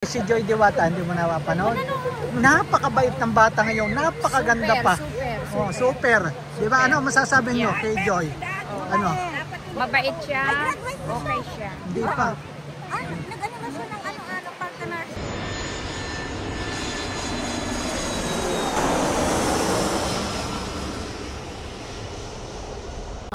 Si Joy Diwata, hindi mo napapanood? Napakabait ng bata ngayon, napakaganda pa. Oh, super. Di ba? Ano masasabi niyo kay Joy? Ano? Mabait siya, okay siya. Hindi pa. Nag-ano na siya ng ano-ano, partner.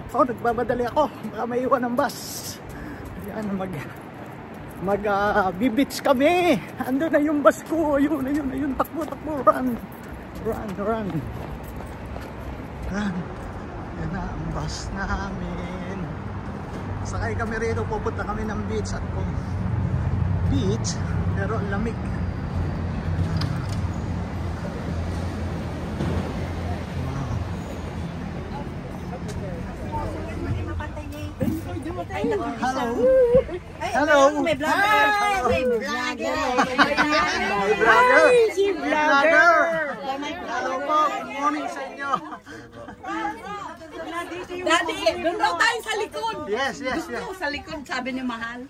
Ako, nagmamadali ako. Baka may iwan ng bus. Yan, mag-beach kami. Ando na yung bus ko. Ayun. Takbo. Run. Run. Yan na ang bus namin. Sakay kami rito. Pupunta kami ng beach. At kung beach, pero lamig. Hello. May vlogger. May vlogger. Si vlogger. Hello po. Good morning sa inyo. Daddy, doon daw tayo sa likod. Yes. Sa likod, sabi ni Mahal.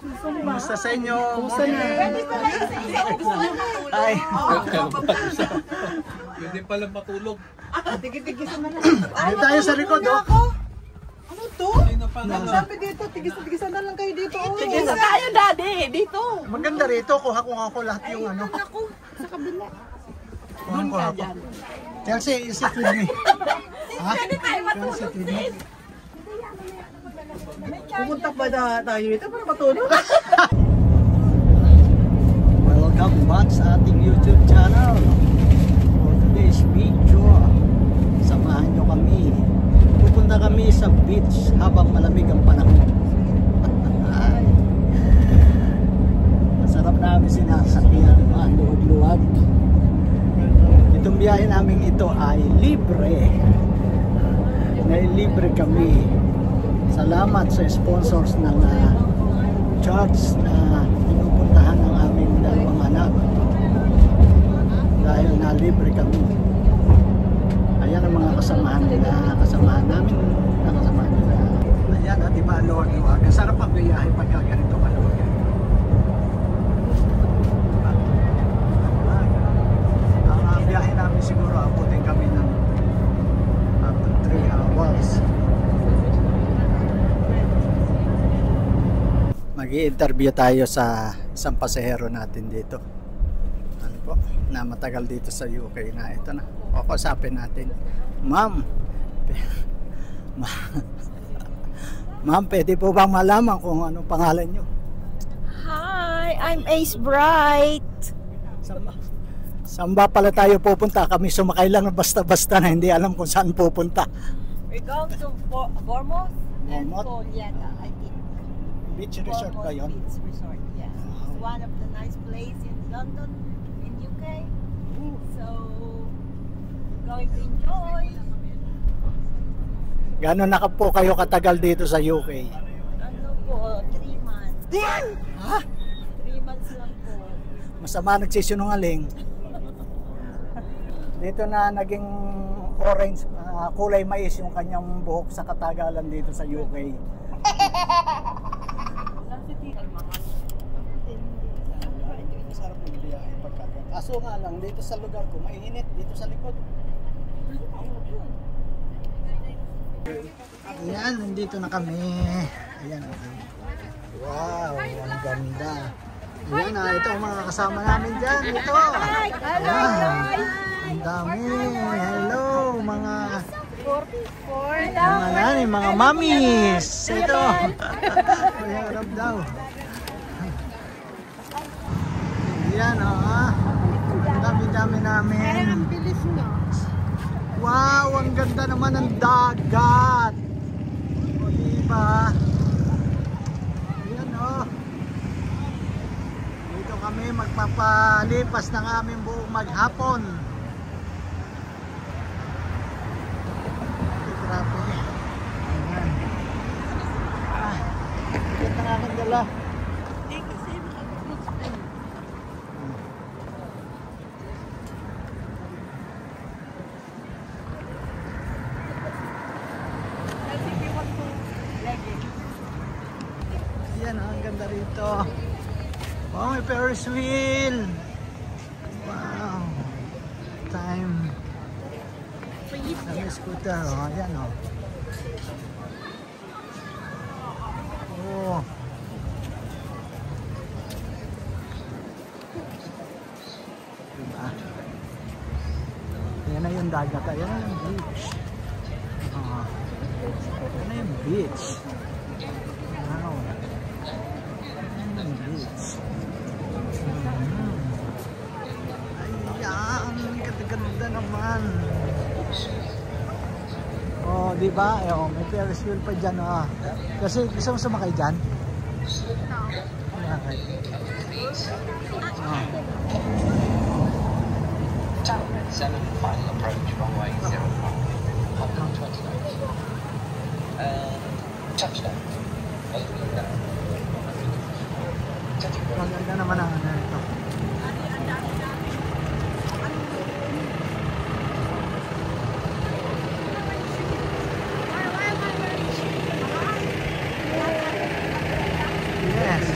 Kumusta sa inyo? Ay. Pwede pala matulog. Tigil-tigisan na lang. Ay tayo sa likod, oh. Ano to? Sabi dito, tigis-tigisan na lang kayo dito. Tigisan tayo, Daddy, dito. Maganda rito. Kuha ko lahat yung ano. Ako, sa kabila. Kuha ko. Chelsea, is it with me? Ha? Chelsea, with me? Pumunta pa na tayo dito para matulog. Welcome back sa ating YouTube channel. For today's video, samahan nyo kami. Pupunta kami sa beach habang malamig ang panahon. Masarap namin sinasakyan, mga luwag-luwag. Itong biyahe namin ito ay libre. Libre kami. Salamat sa sponsors ng church na pinupuntahan ng aming dalawang anak. Dahil na libre kami. Ayan ang mga kasamahan namin. Ayan, at iba luwag-luwag. Ang sarap ang biyahe pagka ganito kaluwag. Ang biyahe namin siguro abutin kami ng up to 3 hours. Mag-i-interview tayo sa isang pasahero natin dito. Ano po? Na matagal dito sa UK na. Ito na. Kausapin natin. Ma'am. Ma'am, pwede po bang malaman kung anong pangalan nyo? Hi, I'm Ace Bright. Saan ba pala tayo pupunta? Kami sumakay lang basta-basta na hindi alam kung saan pupunta. We're going to Bournemouth and Bournemouth? Poliana, I think. Beach resort ba yun? Beach resort, yes. It's one of the nice places in London, in UK. So, going to enjoy. Gano'n na po kayo katagal dito sa UK? Ano po, 3 months. Ha? 3 months lang po. Masama nagsisinungaling. Dito na naging orange, kulay mais yung kanyang buhok sa katagalan dito sa UK. Sarap magbiyahe pagkagat. Aso nga lang, dito sa lugar ko, mainit dito sa likod. Ayan, nandito na kami. Ayan. Wow, ang ganda. Ayan na, ito ang mga kasama namin dyan. Ito. Ayan. Ang dami. Hello, mga 44. Mga mommies. Ito. Ayan, harap daw. Ayan, ang dami-dami namin. Wow, ang ganda naman ng dagat. O diba? Ayan dito kami magpapalipas ng aming buong maghapon. Grabe. Ayan. Bakit na aking dala? Ayan, ang ganda rito. Oh, may Ferris wheel. Wow. Time. May scooter. Oh, yan oh. Oh. Diba? Yan na yung dagat. Yan na yung beach. Oh. Yan na yung beach. Wow. Yan na yung beach. Ayan, ganda naman. Oh, di ba? Eh, oh, may Ferris wheel pa diyan, oh. Kasi gusto mo sumakay diyan? Okay. Oh. 7 final approach runway 05. Hold on 29. Touchdown. Maganda naman ang ano ito. Yes.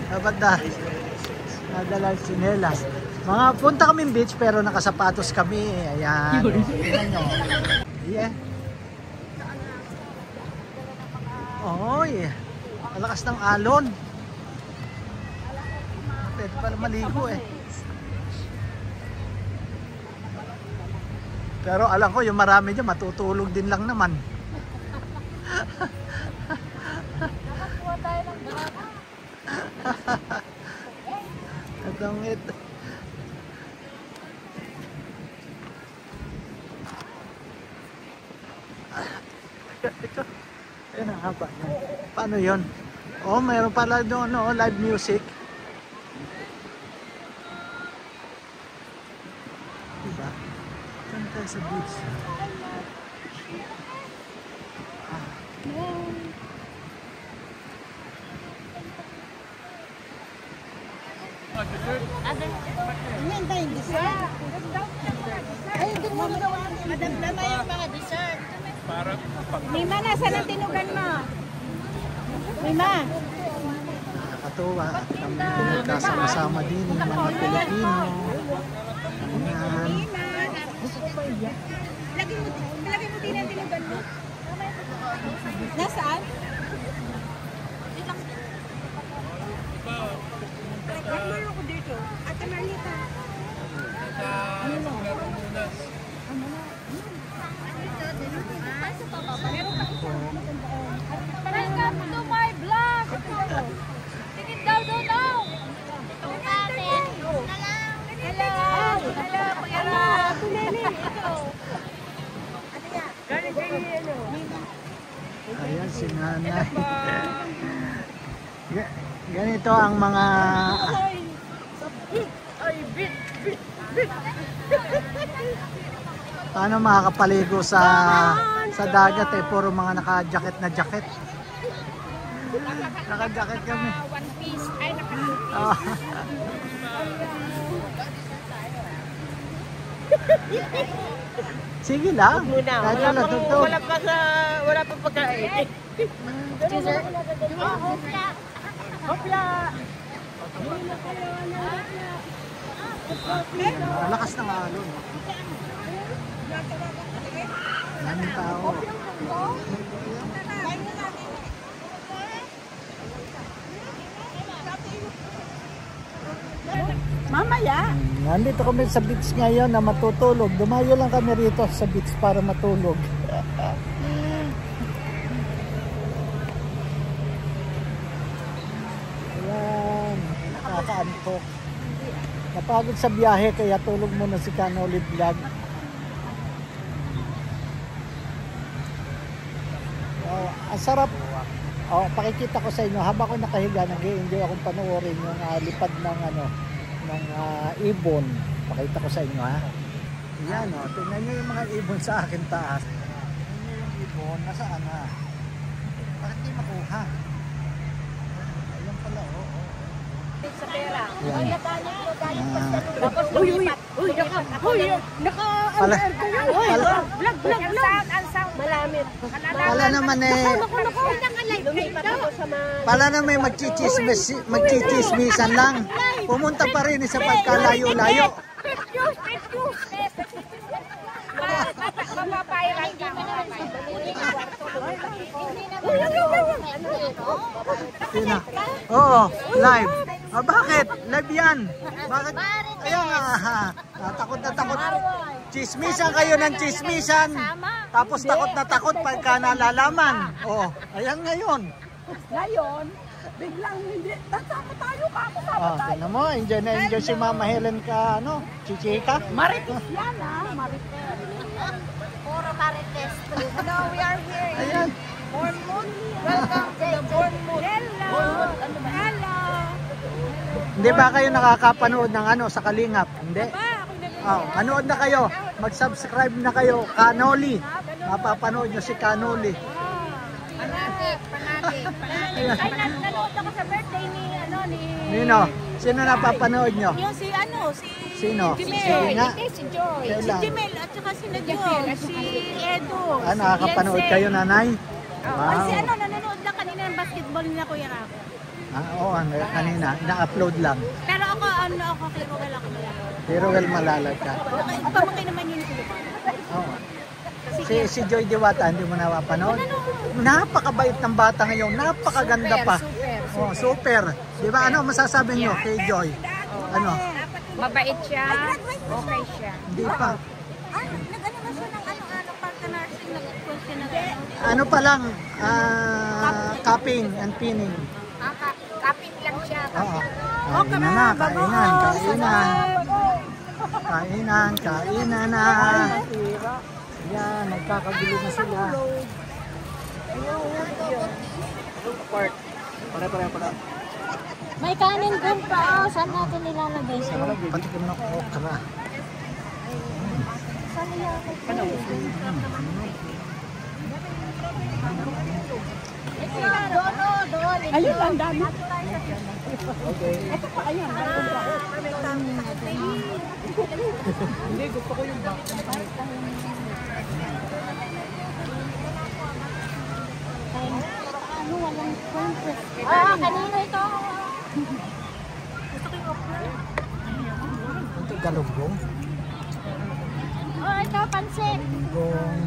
Dapat nadala yung sinelas. Mga punta kaming beach pero nakasapatos kami. Ayan. Tingnan nyo. Yeah. Oy. Malakas ng alon. Pwede pala maligo eh. Pero alam ko yung marami dyan matutulog din lang naman. Itong ito. Ito. Ayun ang haba. Paano yun? Oh, mayroon pala doon, no, live music. Diba? Saan tayo sa beach? Yan ba yung dessert? Ay, doon mo magawa. Madamdama yung mga dessert. Mima, nasa ng tinugan mo? Mima? Nakakatuwa. Kami pinagkasama-sama din ng mga Pilipino. Ayan. Lagay mo din ang tinugan mo. Nasaan? Nagmaro ko dito. Ate Marlita. Ano mo? Welcome to my vlog! Tingin daw daw! Hello! Hello, Kuya Rob! Ayan si nanay. Ganito ang mga paano makakapaligo sa dagat eh, puro mga naka-jacket na jacket. Naka-jacket kami. One piece, ay Oh. Sige lang. Kahit wala tugtog. Wala pa pagkain. Hopla! Malakas ng alon. Maraming tao. Mamaya. Nandito kami sa beach ngayon na matutulog. Dumayo lang kami rito sa beach para matulog. Ayan, nakakaantok. Napagod sa biyahe kaya tulog muna si Canolid Vlog. Ang sarap. Pakikita ko sa inyo habang ako nakahiga, nag-i-enjoy akong panoorin yung lipad ng ng ibon. Pakita ko sa inyo ha. Yan tingnan nyo yung mga ibon sa akin taas. Tingnan nyo yung ibon, nasaan ha? Bakit di makuha? Ayan pala sa pera. Yan. Uy, naka-under ko yun. Pala. Vlog. Ang sound Malamit. Pala naman eh, Lumipat ako sa pala na may magchichismisan lang. Pumunta pa rin sa pagkalayo-layo. Sina? Oo, live. Ah, bakit? Live yan. Bakit? Ayan nga. Takot na takot. Chismisan kayo ng chismisan. Tapos takot na takot pagka nalalaman. Oo, ayan ngayon. Ngayon, biglang hindi. Nasama tayo ka ako sa Tingnan mo, enjoy na enjoy si Mama Helen ka, ano, chichika. Marites yan Marites. Puro marites. No, we are here in Ayan. Bournemouth. Welcome to the Bournemouth. Hello. Hello. Hindi ba kayo nakakapanood ng ano sa Kalingap? Hindi? Manood na kayo. Mag-subscribe na kayo. Kanoli. Mapapanood nyo si Kanoli. Panati. Ay, nanood ako sa birthday ni, Nino? Sino napapanood nyo? Yung si Sino? Jimel. Sige nga. Si Joy. Si Kailan? Jimel at saka si Nadjol, si Edo. Nakakapanood si kayo, nanay? Ay, si Wow. nanonood lang kanina ng basketball nila Kuya Rako. Oo, kanina. Na-upload lang. Pero ako, kay Rugal ako nanonood. Pero well, malalag ka. Pamangkin naman yun sila. Oo. Si Joy Diwata, hindi mo napapanood? Napakabait ng bata ngayon. Napakaganda pa. Oh, super. Di ba? Ano masasabi nyo kay Joy? Ano? Mabait siya. Okay siya. Hindi pa. Nag-ano na siya ng part na nursing, nag-question na Ano pa lang, cupping and pinning. Kapit lang siya. Oo. Kainan na, kainan. Kainan na. Yan, nagkakagulo na sila. Part. Pare. May kanin dun pa. Saan natin nilalagay ito? Pati ko na okra. Doon. Ayun lang, dami. Okay. Ito pa, ayan. Hindi, gusto ko yung back. Kanina ito. Ito galunggong. Ito, pansit. Galunggong.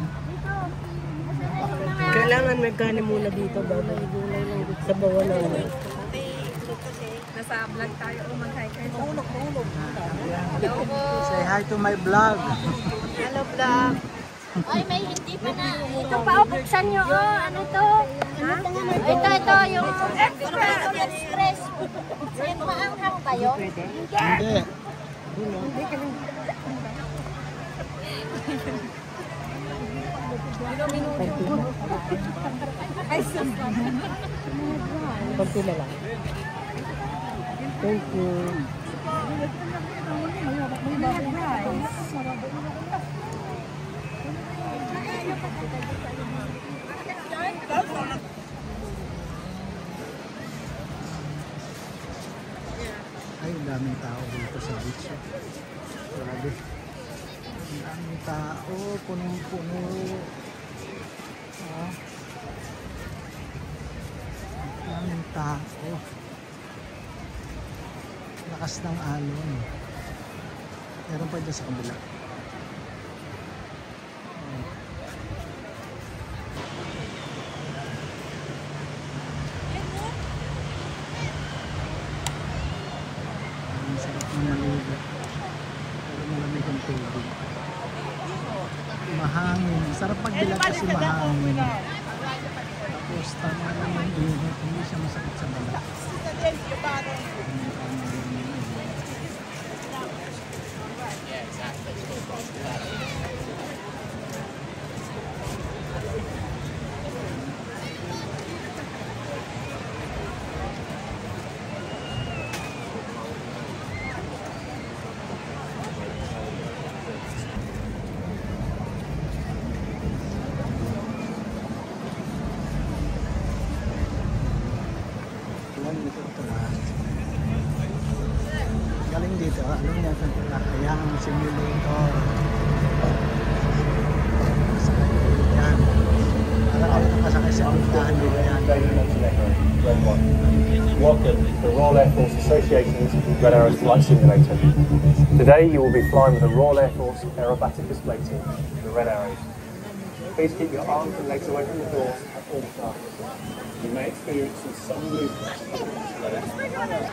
Kailangan may kanin muna dito bago igulay lang dito sa bawal lang. Nasa vlog tayo o mag-hi kayo. Tulog. Say hi to my vlog. Hello, vlog. Ay, may hindi pa na. Ito pa, buksan nyo. Ano to? Ito, yung express. Yung maanghang ba yun? Hindi. Konti na lang. Thank you. Ay, ang daming tao dito sa beach. Grabe. Ang daming tao, punong-puno. Oh. Ang daming tao. Lakas ng alon. Meron pa dyan sa kabila. Oh. Ang sarap ng maligo. Pero malamig ang tubig. Mahangin. Sarap magdilat kasi mahangin. Tapos tama naman init. Hindi siya masakit sa balat. Galing dito, alam niya ito kayang simulator. Yan. Echo, Red 1. Welcome to the Royal Air Force Association's Red Arrows Flight Simulator. Today you will be flying with the Royal Air Force Aerobatic Display Team, the Red Arrows. Please keep your arms and legs away from the doors at all times. You may experience some sudden movements of the display.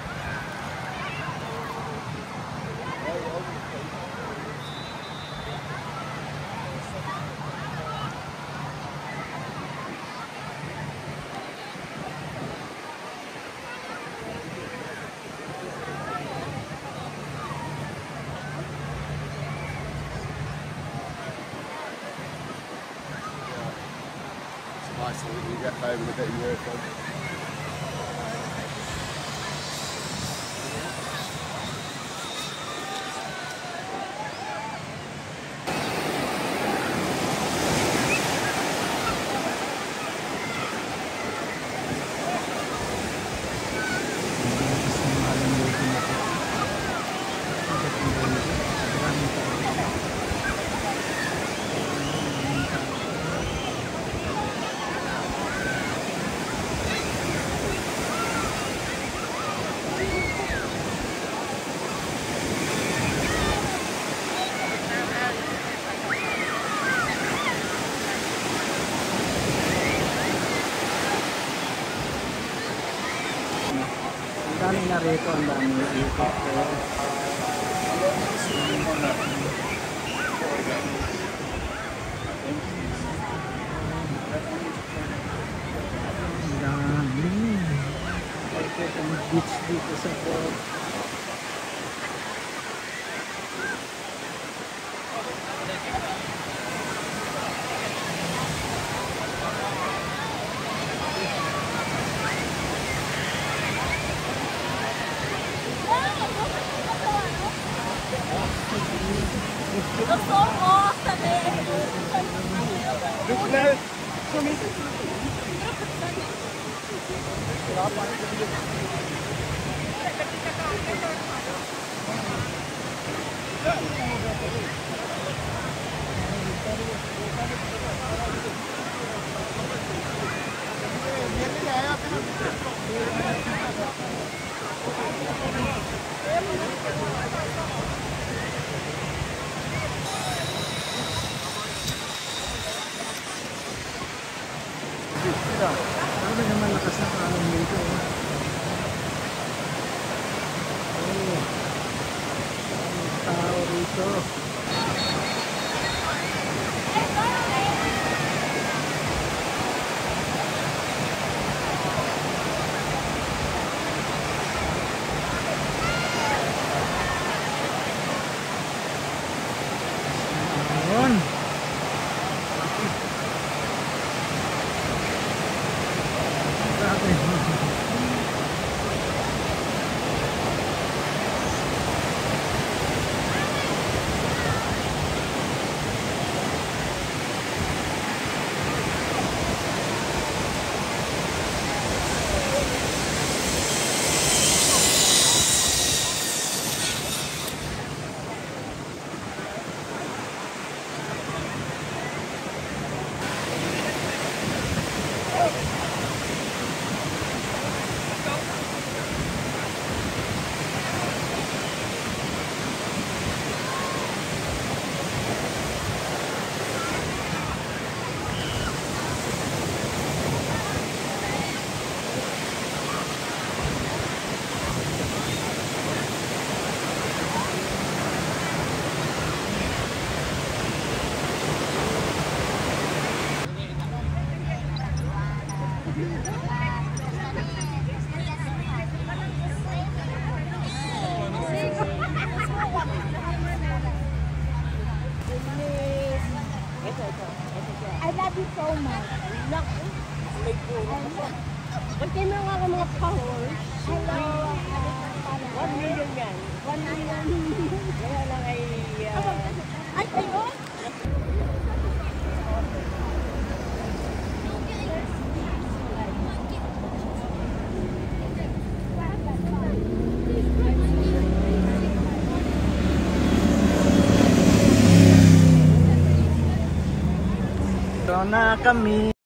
Nice that you get home with a bit of your earphone. Ang dami na rito, ang dami na rito. Ang dami. Ito ang beach dito sa Port. Ano naman lakas ng alon dito? Ang tao dito. I love you so much. Ba't kayo mga mga pahol? Hello. 1 million yan. 1 million. Kaya lang ay... Ay, ayun! Ito na kami.